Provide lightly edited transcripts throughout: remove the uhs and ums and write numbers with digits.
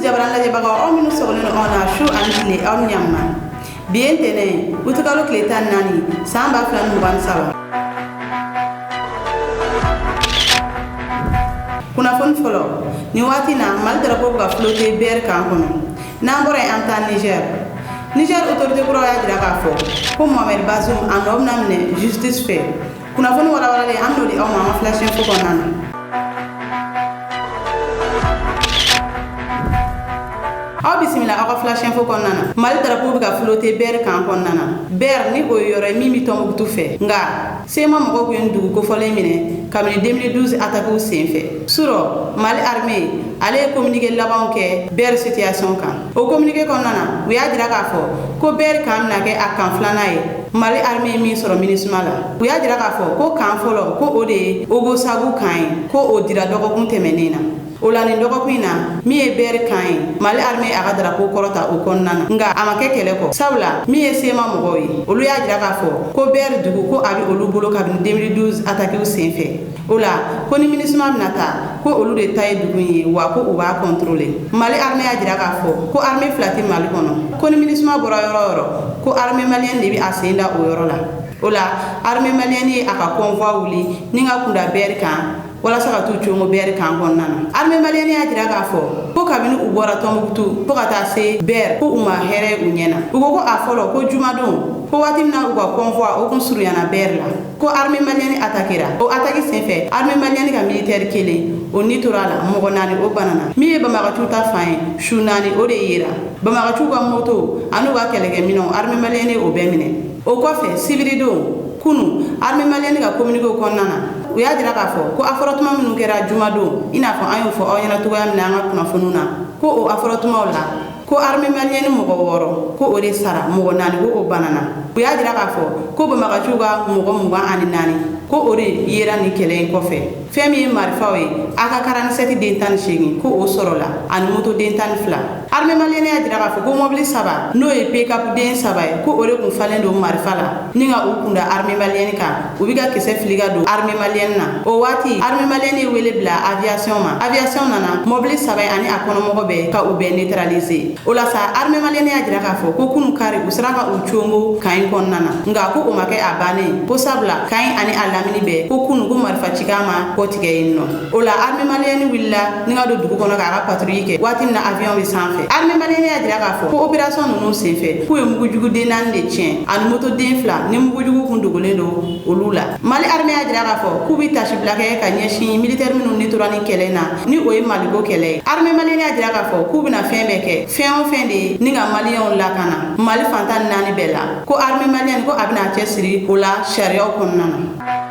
jabran la jabaga o minu soglen ona shu anile on nyamma bien tene utukalo kletan nani samba flan muban sawa kuna fon folo ni wati na mal drapo ga flotte ber kan kono na mbore am tan Niger autorité ko ya dira ka fo ko Mohamed Bazoum anom namne justice fait kuna fon wala le amno di o ma flash info ko nan aw bismillah aw flash info kon nana mal drapeau ga flotter ber kan kon nana ber ni o yore mimi tombu tu fe nga sema mo ko ndu ko fole mine kamni 2012 attaque au senfe suro mal armée ale communiquer laban ke ber situation kan o communiquer kon nana wi adira ka fo ko ber kan na ke akan flanae mali armée mi soro ministre la wi adira ka fo ko kan folo ko ode ogo sabu kan ko odira dogo kun temenena ola ni dogo kuina mi e ber kan mali armée aga drapeau korota o konnana nga amake kele ko sawla mi e sema mogoyi olu ya dira ka fo ko ber dugu ko abi olu bolo ka 2012 attaque au senfe ola ko ni ministre nata ko olu de tay dugu yi wa ko o ba contrôler mali armée ya dira ka fo ko armée flati mali kono ko ni ministre boro yoro ko armée malienne de bi asenda o yoro la ola armée malienne aka convoi wuli ninga kunda ber kan wala saka tu chongo ber kan konnana armée malienne ya dira ka fo ko kabini u bora tombuktu ko kata se ber ko uma here unyena ugo ko afolo ko jumadon ko watimna ugo convoi o kun suruyana ber la ko armée malienne attaquera o attaque senfe armée malienne ka militaire kele o nitorala mogo nani o banana mi e bamaga tuta fain shunani o de yira bamaga tuga moto anu ga kelege mino armée malienne o bemine o ko fe sibirido kunu armée malienne ka communiquer o konnana u ya dira ka fo ko aforotuma minu kera jumado ina fo ayo fo oyana to yam na ngakuna fonuna ko o aforotuma la ko armée malienne mogo woro ko o de sara mogo nani ko o banana u ya dira ka fo ko bamaga tuga mogo muga ani nani ko o de yera ni kele ko fe femi marifawe aka 47 dentan shegi ko o sorola ani moto dentan fla armée malienne ya dira ka fo ko mobile saba no e pick-up den saba ko o de kun falendo marifala ninga o kunda armée malienne ka o biga kese fliga do armée malienne na o wati armée malienne wele bla aviation nana mobile saba ani akono mogo be ka o be neutraliser o la sa armée malienne ya dira ka fo ko kunu kare usraka o chongo kain konnana nga ko o make abane ko sabla kain ani alamini be ko kunu ko marifa chikama ko tige inno o la armée malienne willa ninga do dugu kono ka patrouille ke wati na avion bi sanfe armée malienne ya dira ka fo ko opération no senfe ko e mugujugu de nan de tien an moto den fla ni mugujugu kundugule do olula mali armée ya dira ka fo ku bi tashi blake ka nyeshi militaire minu ni torani kelena ni o e maligo kele armée malienne ya dira ka fo ku bi na fembe ke fen de ninga malien la kana mali fantan nani bela ko armée malienne ko abina chesiri ola sharia konnana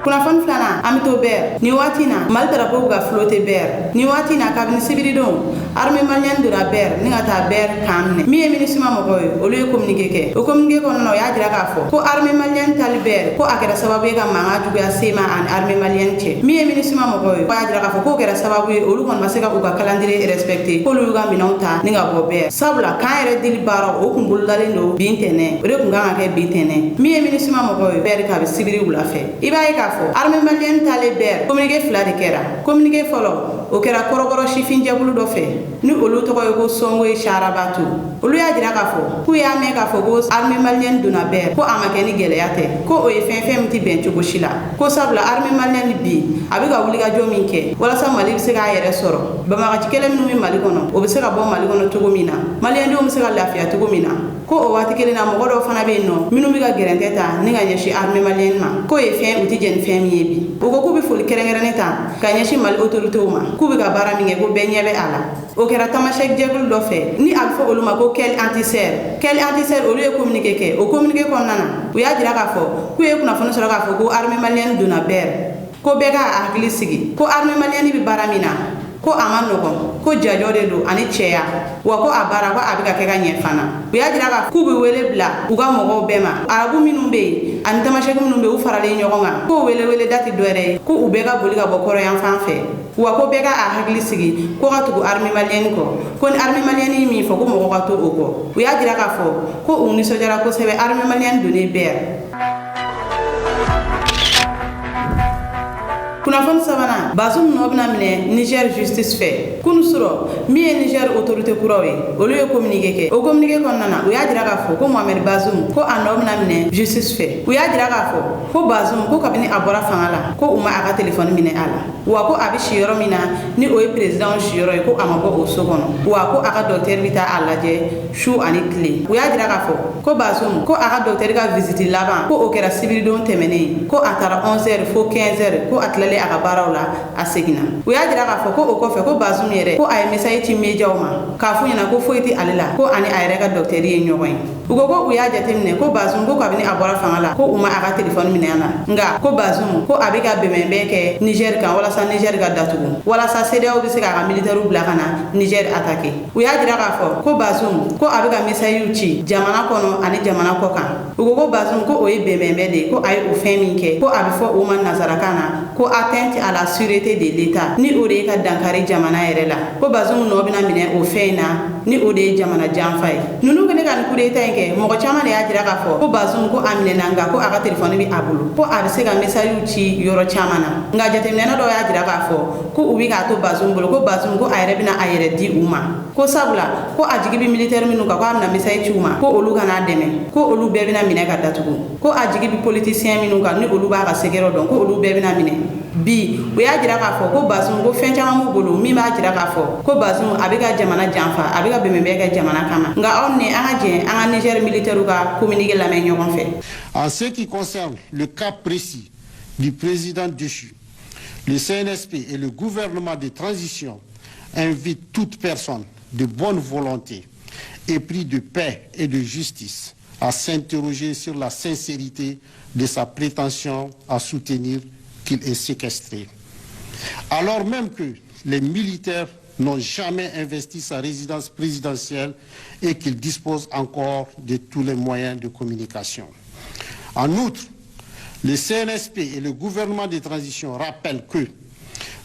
kuna fon flana amito ber ni watina mal drapeau ga flotter ber ni watina kabini sibiridon armée malienne de la ber ni ngata ber kamne mi e ministre mo koy o le communiquer ke o communiquer ko no ya dira ka fo ko armée malienne tal ber ko akera sababu ga manga jugu ya sema an armée malienne che mi e ministre mo koy ko ya dira ka fo ko kera sababu o lu kon maseka ko ga calendrier respecté ko lu ga minonta ni nga bo ber sabla kan ere dili baro o kun buldale no bintene o re kun ga ke bintene mi e ministre mo koy ber ka be sibiri wula fe ibaye ka armée malienne tale ber communiqué fla de kera communiqué folo o kera korogoro shifin jabulu do fe ni olu to ko songo e sharabatu olu ya dira ka fo ku ya me ka fo go armée malienne duna ber ko amake ni geleyate ko o e fen ti ben chugo shila ko sabla armée malienne bi abiga wuli ga jomin ke wala sa mali bi se ga yere soro ba ma ga kele mi mali kono o bi se ga bo mali kono to go mina malienne do mi se ga lafiya to go mina ko o wati kele na mo do fana be no minu bi ga gerenteta ni ga nyeshi armée malienne ma ko e fen uti jen fen yebi o ko bi ful kerengereneta ka nyeshi mali autorité ma ku bi ga bara mi nge go be nyebe ala o kera tamashek jegul do fe ni alfo oluma ko quel antiser o le communiquer ke o communiquer kon nana o ya dira ka fo ku e kuna fono soro ka fo ko armée malienne duna ber ko be ga akili sigi ko armée malienne bi bara mina ko amanogo ko jajode do ani cheya wa ko abara ko abiga ke ga nyefana biya dira ka kubi wele bla uga mogo bema arabu minumbe an tamashek minumbe u farale nyogonga ko wele dati doere ko ubega boliga bokoro yan fanfe wa ko bega a hagli sigi ko ga tugu armée malienne ko ni armée malienne mi fo ko mogo ga to ogo biya dira ka fo ko uni sojara ko sebe armée malienne do ne ber kuna Kunafon sabana Bazoum no bina mine Niger justice fait kunu suro mi e Niger autorité kurawe olu ye communiqué ke o communiqué konnana u ya dira ka fo ko Mohamed Bazoum ko ando bina mine justice fait u ya dira ka fo ko Bazoum ko kabini abora fangala ko uma aka téléphone mine ala wa ko abi shiyoro mina ni o président shiyoro ko amabo o sogono wa ko aka docteur bita alaje chou ani clé u ya dira ka fo ko Bazoum ko aka docteur ka visite laban ko o kera civil don temene ko atara 11h fo 15h ko atlale aka baraw la asegina u ya dira ka fo ko o ko fe ko Bazoum yere ko ay message ti media ma ka fu nyana ko foyti alela ko ani ayre ka docteur ye nyogoy ugo ko u ya jatemne ko Bazoum ko kabini abora fangala ko uma aka téléphone mine ana nga ko Bazoum ko abika bemembe ke Niger kan wala sa Niger ga datugu wala sa CEDEAO bi se ka militaire bla kana Niger attaquer u ya dira ka fo ko Bazoum ko abika message uchi jamana kono ani jamana ko kan ugo ko Bazoum ko o bemembe de ko ay o feminke ko abi fo o man nazarakana ko atteinte à la sûreté de l'état ni o de ka dankari jamana yere la ko Bazoum no bina mine o feina ni o de jamana janfay nunu kene kan kudeta nke mo chama le ya dira ka fo ko Bazoum ko amine nanga ko aka téléphone bi abulu ko abi se ga message uchi yoro chamana nga jatemne na do ya dira ka fo ko ubi ka to Bazoum bolo ko Bazoum ko ayre bina ayre di uma ko sabula ko ajigi bi militaire minu ka ko amna message chuma ko olu kana deme ko olu be bina mine ka datugu ko ajigi bi politicien minu ka ni olu ba ka segero don ko olu be bina mine bi o ya dira ka fo ko Bazoum ko fen chama mu bolo mi ma dira ka fo ko Bazoum abika jamana janfa abika be membe ka jamana kama nga onne anga je anga Niger militaire ka communiquer la main nyogon fait. En ce qui concerne le cas précis du président déchu, le CNSP et le gouvernement de transition invitent toute personne de bonne volonté épris de paix et de justice à s'interroger sur la sincérité de sa prétention à soutenir qu'il est séquestré. Alors même que les militaires n'ont jamais investi sa résidence présidentielle et qu'il dispose encore de tous les moyens de communication. En outre, le CNSP et le gouvernement de transition rappellent que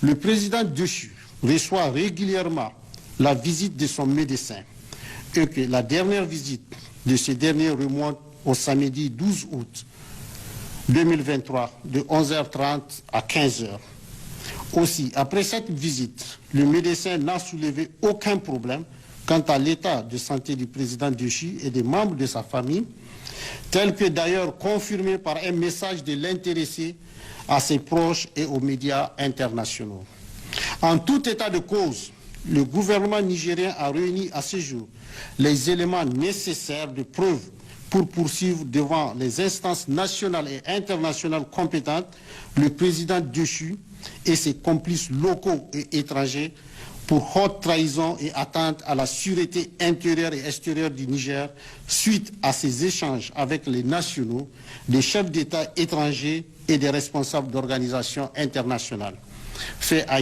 le président déchu reçoit régulièrement la visite de son médecin et que la dernière visite de ce dernier remonte au samedi 12 août 2023 de 11h30 à 15h. Aussi, après cette visite, le médecin n'a soulevé aucun problème quant à l'état de santé du président déchu et des membres de sa famille, tel que d'ailleurs confirmé par un message de l'intéressé à ses proches et aux médias internationaux. En tout état de cause, le gouvernement nigérien a réuni à ce jour les éléments nécessaires de preuve pour poursuivre devant les instances nationales et internationales compétentes le président déchu et ses complices locaux et étrangers pour haute trahison et atteinte à la sûreté intérieure et extérieure du Niger suite à ces échanges avec les nationaux, des chefs d'État étrangers et des responsables d'organisations internationales. Fait à...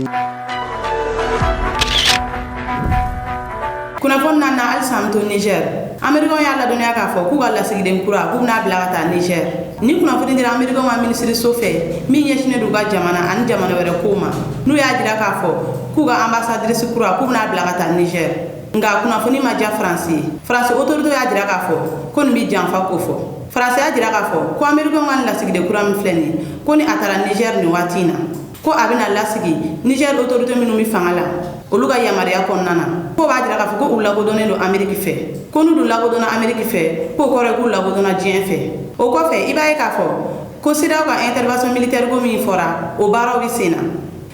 Kunafon nana al samto Niger American ya la dunia ka fo ku wala sigiden kura ku na blagata Niger ni kunafon dira American wa ministre sofe mi yeshine duga jamana an jamana were kuma nu ya dira ka fo ku ga ambassadrice kura ku na blagata Niger nga kunafon ma ja France autorité ya dira ka fo kon mi janfa ko fo France ya dira ka fo ko American wa la sigide kura mi fleni ko ni atara Niger ni watina ko abina la sigi Niger autorité minu mi fangala oluga yamaria konnana ko ba dira ka fo ko ulago donné do Amerique fait ko nu do lago dona Amerique fait ko kore ko lago dona Dien fait o ko fe ibaye ka fo ko sida ko intervention militaire go mi fora o baro bi sena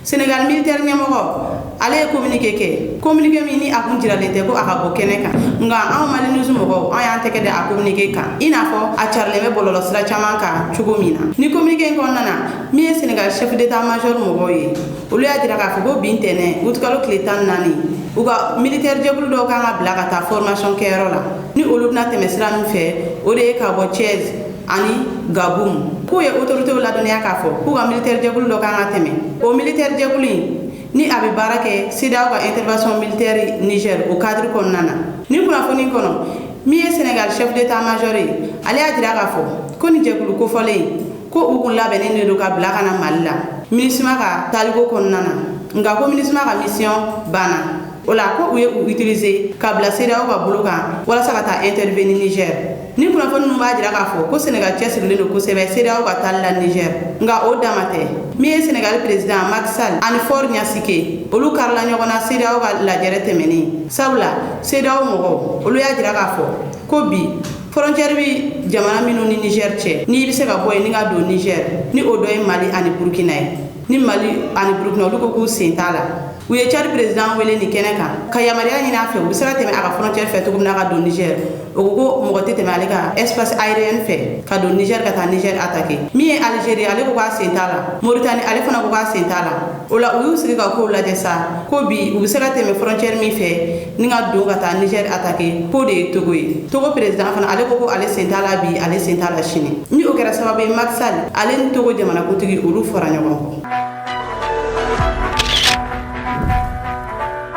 Sénégal militaire nyamogo ale communiquer mi ni akun jiralete ko aka bo keneka nga an mali news mogo an ya teke de a communiquer kan ina fo a charle me bololo sira chama ka chugomina ni communiquer ko nana mi Sénégal chef d'état major mogo yi olu ya dira ka fo go bintene utkalo kletan nani uga militaire jebulu do ka blaga ta formation kero la ni olu na teme sira mi fe o de ka bo Thiès ani Gabon ko ye autorité la dunia ka fo ko ga militaire jebulu do ka teme o militaire jebulu ni abi barake sida ko intervention militaire Niger au cadre konnana ni kuna foni kono mi Sénégal chef d'état major ali a dira ka fo ko ni jebulu ko fole ko ugun labe ne do ka blaga na malla ministre ka taligo konnana nga ko ministre ka mission bana ola ko uye utiliser ka bla sida ko buluka wala sa ka ta intervenir Niger ni kunnafoni ninnu b'a jira k'a fɔ ko Sénégal cɛsirilen don kosɛbɛ CEDEAO ka taali la Niger nka o dama tɛ min ye Sénégal président Macky Sall ani Faure Gnassingbé olu karila ɲɔgɔn na CEDEAO ka lajɛrɛ tɛmɛnen sabula CEDEAO mɔgɔw olu y'a jira k'a fɔ ko bi frontière bi jamana minnu ni Niger cɛ n'i bɛ se ka bɔ yen ni ka don Niger ni o dɔ ye Mali ani Burkina ye ni Mali ani Burkina olu ko k'u sen t'a la u ye Tchad président wele ni kɛnɛ kan ka yamaruya ɲini a fɛ u bɛ se ka tɛmɛ a ka frontière fɛ cogo min na ka don Niger o ko ko mɔgɔ tɛ tɛmɛ ale ka espace aérien fɛ ka don Niger ka taa Niger attaquer min ye Algérie ale ko k'a sen t'a la Mauritanie ale fana ko k'a sen t'a la o la u y'u sigi ka kow lajɛ sa ko bi u bɛ se ka tɛmɛ frontière min fɛ ni ka don ka taa Niger attaquer ko de ye Togo ye Togo président fana ale ko ko ale sen t'a la bi ale sen t'a la sini ni o kɛra sababu ye Macky Sall ale ni Togo jamanakuntigi olu fɔra ɲɔgɔn kɔ.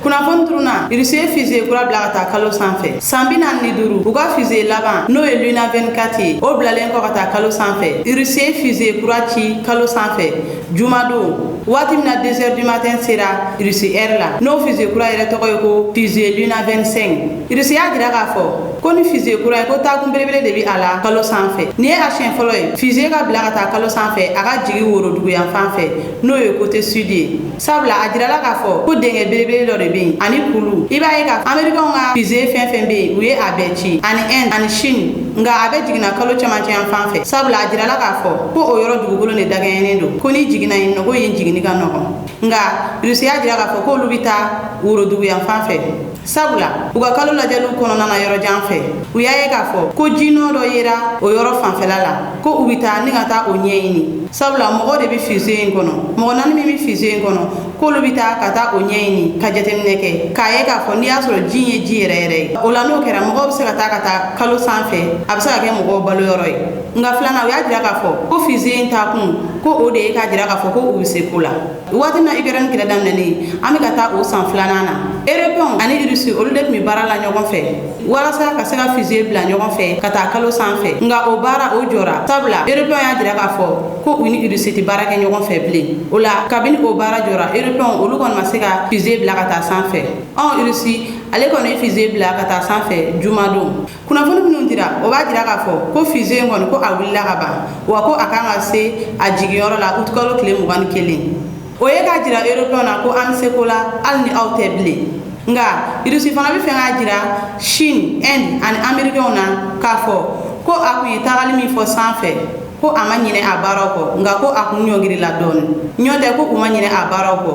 Kunnafoni turuna Russie ye fusée kura bila ka taa kalo sanfɛ san 45 u ka fusée laban n'o ye Luna 24 ye o bilalen kɔ ka taa kalo sanfɛ Russie ye fusée kura ci kalo sanfɛ jumadon waati min na 2h du matin sera Russie heure la n'o fusée kura yɛrɛ tɔgɔ ye ko fusée Luna 25 Russie y'a jira k'a fɔ ko ni fusée kura ye ko taakun belebele de bi a la kalo sanfɛ ni ye a siɲɛ fɔlɔ ye fusée ka bila ka taa kalo sanfɛ a ka jigi Worodugu yan fan fɛ n'o ye côté sud ye sabula a jirala k'a fɔ ko dengɛ belebele dɔ de bɛ yen ani kulu i b'a ye ka Américains ka fusée fɛn fɛn bɛ yen u ye a bɛɛ ci ani Inde ani Chine nka a bɛ jiginna kalo camancɛ yan fan fɛ sabula a jirala k'a fɔ ko o yɔrɔ dugukolo de dagɛɲɛnen don ko ni jiginna yen nɔ ko yen jiginni ka nɔgɔn nka Russie y'a jira k'a fɔ k'olu bɛ taa Worodugu yan fan fɛ sabula u ka kalo lajɛliw kɔnɔna na yɔrɔ jan fɛ u y'a ye k'a fɔ ko jinɔ dɔ yera o yɔrɔ fanfɛla la ko u bɛ taa ni ka taa o ɲɛɲini sabula mɔgɔ de bɛ fusée in kɔnɔ mɔgɔ 4 min bɛ fusée in kɔnɔ k'olu bɛ taa ka taa o ɲɛɲini ka jateminɛ kɛ k'a ye k'a fɔ n'i y'a sɔrɔ ji ye ji yɛrɛ yɛrɛ ye o la n'o kɛra mɔgɔw bɛ se ka taa kalo sanfɛ a bɛ se ka kɛ mɔgɔw balo yɔrɔ ye nka filanan u y'a jira k'a fɔ ko fusée in taa kun ko o de ye k'a jira k'a fɔ ko u bɛ se ko la waati min na Ukraine kɛlɛ daminɛnen an bɛ ka taa o san 2nan na Européens ani Russie olu de tun bɛ baara la ɲɔgɔn fɛ walasa ka se ka fusée bila ɲɔgɔn fɛ ka taa kalo sanfɛ nka o baara o jɔra sabula Européens y'a jira k'a fɔ ko u ni Russie tɛ baara kɛ ɲɔgɔn fɛ bilen o la kabini o baara jɔra Européens olu kɔni ma se ka fusée bila ka taa sanfɛ Russie ale kɔni ye fusée bila ka taa sanfɛ jumadon kunnafoni minnu dira o b'a jira k'a fɔ ko fusée in kɔni ko a wulila ka ban wa ko a kan ka se a jigiyɔrɔ la août kalo tile 21 o ye k'a jira Européens na ko an bɛ se ko la hali ni aw tɛ bilen nka Russie fana bɛ fɛ k'a jira Chine Inde ani Américains na k'a fɔ ko a kun ye tagali min fɔ sanfɛ ko a ma ɲinɛ a baaraw kɔ nka ko a kun ɲɔgirila dɔɔni ɲɔ tɛ ko u ma ɲinɛ a baaraw kɔ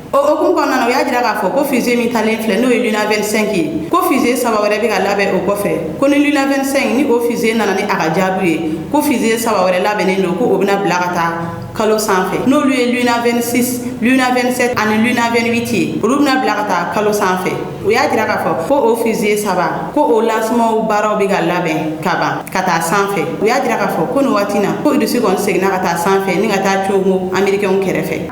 o hukumu kɔnɔna na u y'a jira k'a fɔ ko fusée min talen filɛ n'o ye Luna 25 ye ko fusée 3 wɛrɛ bɛ ka labɛn o kɔfɛ ko ni Luna 25 ni o fusée nana ni a ka jaabi ye ko fusée 3 wɛrɛ labɛnnen don ko o bɛna bila ka taa kalo sanfɛ n'olu ye Luna 26 Luna 27 ani Luna 28 ye olu bɛna bila ka taa kalo sanfɛ u y'a jira k'a fɔ ko o fusée 3 ko o lancement baaraw bɛ ka labɛn ka ban ka taa sanfɛ u y'a jira k'a fɔ ko nin waati na ko Russie kɔni seginna ka taa sanfɛ ni ka taa cogo Américains kɛrɛfɛ.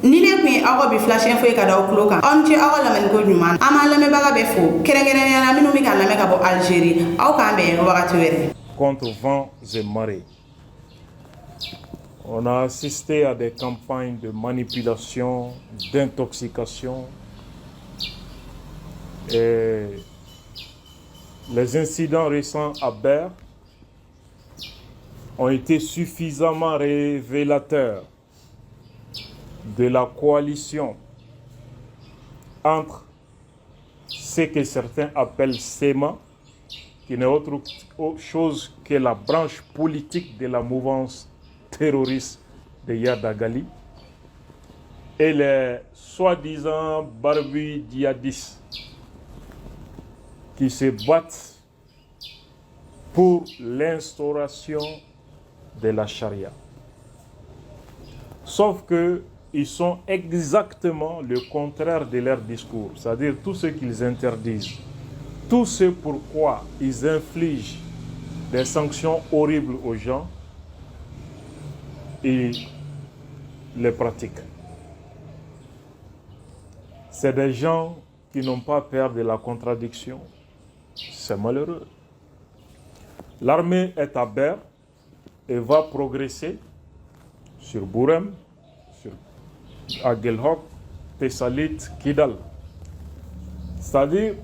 Ni ne kun ye aw ka bi flash info ye ka da aw tulo kan aw ni ce aw ka lamɛniko ɲuman an b'an lamɛnbaga bɛɛ fo kɛrɛnkɛrɛnnenya la minnu bɛ k'a lamɛn ka bɔ Algérie aw k'an bɛn wagati wɛrɛ. Contre vents et marées. On a assisté à des campagnes de manipulation, d'intoxication et les incidents récents à Berre ont été suffisamment révélateurs de la coalition entre ce que certains appellent SEMA, qui n'est autre chose que la branche politique de la mouvance terroriste de Yadagali, et les soi-disant barbus djihadistes qui se battent pour l'instauration de la charia. Sauf que ils sont exactement le contraire de leur discours, c'est-à-dire tout ce qu'ils interdisent, tout ce pourquoi ils infligent des sanctions horribles aux gens, ils les pratiquent. C'est des gens qui n'ont pas peur de la contradiction. C'est malheureux. L'armée est à Berre et va progresser sur Bourem, sur Aguelhok, Tessalit, Kidal. C'est-à-dire,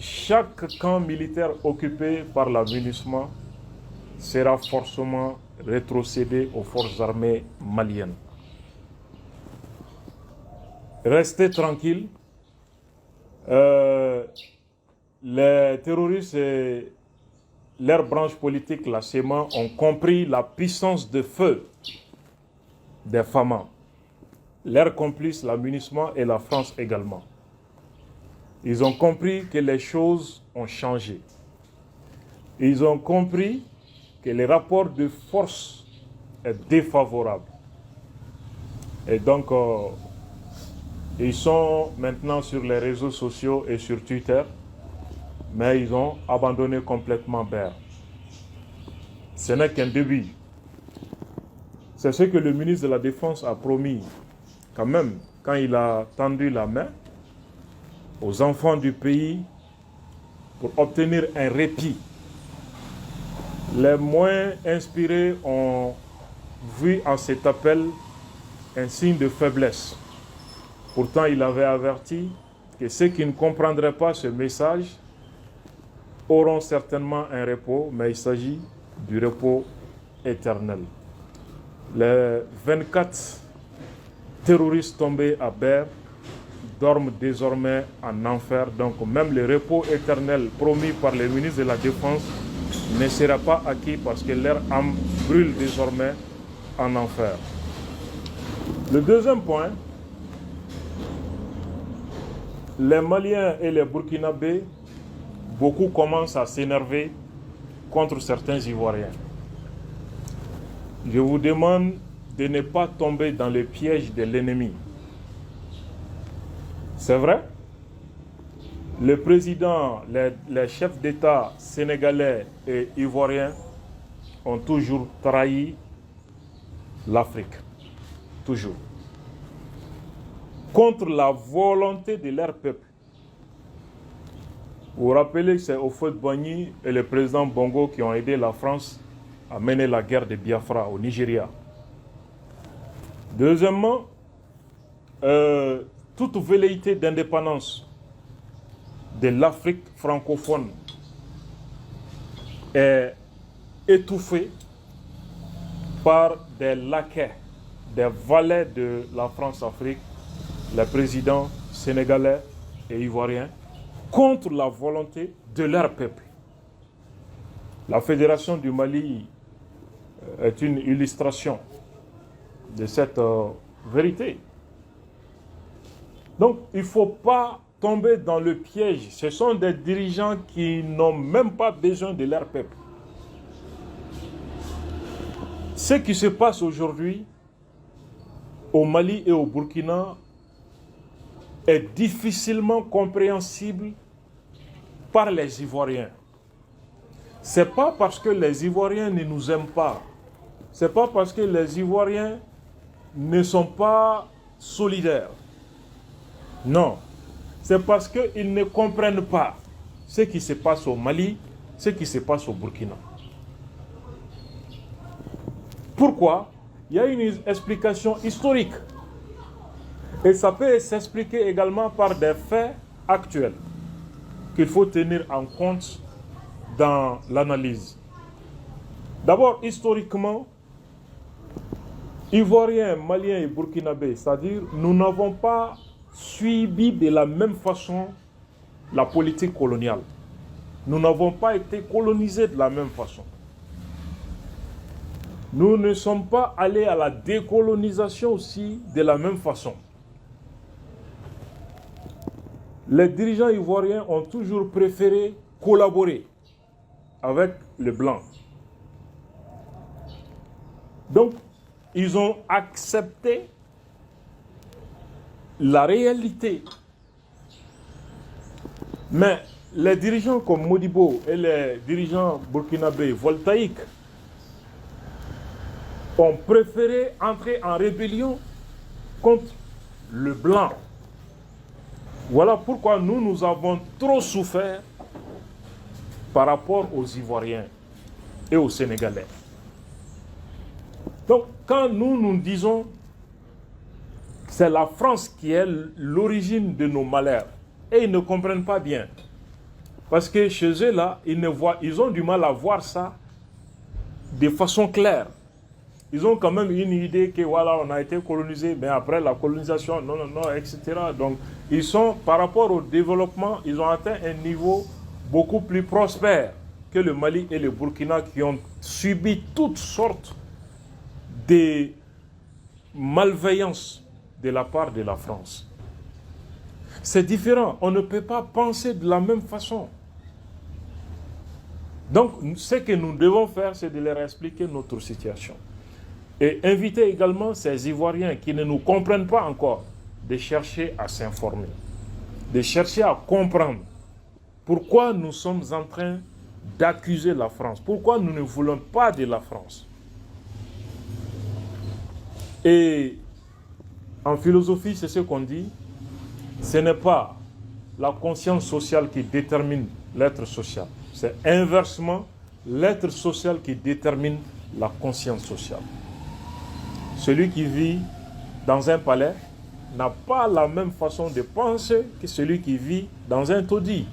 chaque camp militaire occupé par la MINUSMA sera forcément rétrocédé aux forces armées maliennes. Restez tranquilles. Les terroristes et leur branche politique, la SEMA, ont compris la puissance de feu des FAMA. Leurs complices, la MINUSMA et la France également. Ils ont compris que les choses ont changé. Ils ont compris que les rapports de force est défavorable. Et donc, ils sont maintenant sur les réseaux sociaux et sur Twitter, mais ils ont abandonné complètement Ber. Ce n'est qu'un début. C'est ce que le ministre de la Défense a promis, quand même, quand il a tendu la main aux enfants du pays pour obtenir un répit. Les moins inspirés ont vu en cet appel un signe de faiblesse. Pourtant, il avait averti que ceux qui ne comprendraient pas ce message auront certainement un repos, mais il s'agit du repos éternel. Les 24 terroristes tombés à Ber dorment désormais en enfer. Donc même le repos éternel promis par les ministres de la Défense ne sera pas acquis parce que leur âme brûle désormais en enfer. Le deuxième point, les Maliens et les Burkinabés, beaucoup commencent à s'énerver contre certains Ivoiriens. Je vous demande de ne pas tomber dans le piège de l'ennemi. C'est vrai, le président, les chefs d'État sénégalais et ivoiriens ont toujours trahi l'Afrique. Toujours. Contre la volonté de leur peuple. Vous vous rappelez que c'est Houphouët-Boigny et le président Bongo qui ont aidé la France à mener la guerre de Biafra au Nigeria. Deuxièmement, toute velléité d'indépendance de l'Afrique francophone est étouffée par des laquais, des valets de la France-Afrique, les présidents sénégalais et ivoiriens, contre la volonté de leur peuple. La Fédération du Mali est une illustration de cette vérité. Donc, il ne faut pas tomber dans le piège. Ce sont des dirigeants qui n'ont même pas besoin de leur peuple. Ce qui se passe aujourd'hui au Mali et au Burkina est difficilement compréhensible par les Ivoiriens. Ce n'est pas parce que les Ivoiriens ne nous aiment pas. Ce n'est pas parce que les Ivoiriens ne sont pas solidaires. Non. C'est parce qu'ils ne comprennent pas ce qui se passe au Mali, ce qui se passe au Burkina. Pourquoi? Il y a une explication historique. Et ça peut s'expliquer également par des faits actuels qu'il faut tenir en compte dans l'analyse. D'abord, historiquement, Ivoiriens, Maliens et Burkinabés, c'est-à-dire nous n'avons pas suivi de la même façon la politique coloniale. Nous n'avons pas été colonisés de la même façon. Nous ne sommes pas allés à la décolonisation aussi de la même façon. Les dirigeants ivoiriens ont toujours préféré collaborer avec les Blancs. Donc, ils ont accepté la réalité. Mais les dirigeants comme Modibo et les dirigeants burkinabés voltaïques ont préféré entrer en rébellion contre le blanc. Voilà pourquoi nous avons trop souffert par rapport aux Ivoiriens et aux Sénégalais. Donc, quand nous disons que c'est la France qui est l'origine de nos malheurs, et ils ne comprennent pas bien. Parce que chez eux, là, ils ont du mal à voir ça de façon claire. Ils ont quand même une idée que voilà, on a été colonisé, mais après la colonisation, non, etc. Donc, ils sont, par rapport au développement, ils ont atteint un niveau beaucoup plus prospère que le Mali et le Burkina qui ont subi toutes sortes de malveillances de la part de la France. C'est différent, on ne peut pas penser de la même façon. Donc, ce que nous devons faire, c'est de leur expliquer notre situation. Et inviter également ces Ivoiriens qui ne nous comprennent pas encore de chercher à s'informer, de chercher à comprendre pourquoi nous sommes en train d'accuser la France, pourquoi nous ne voulons pas de la France. Et en philosophie, c'est ce qu'on dit, ce n'est pas la conscience sociale qui détermine l'être social, c'est inversement l'être social qui détermine la conscience sociale. Celui qui vit dans un palais n'a pas la même façon de penser que celui qui vit dans un taudis.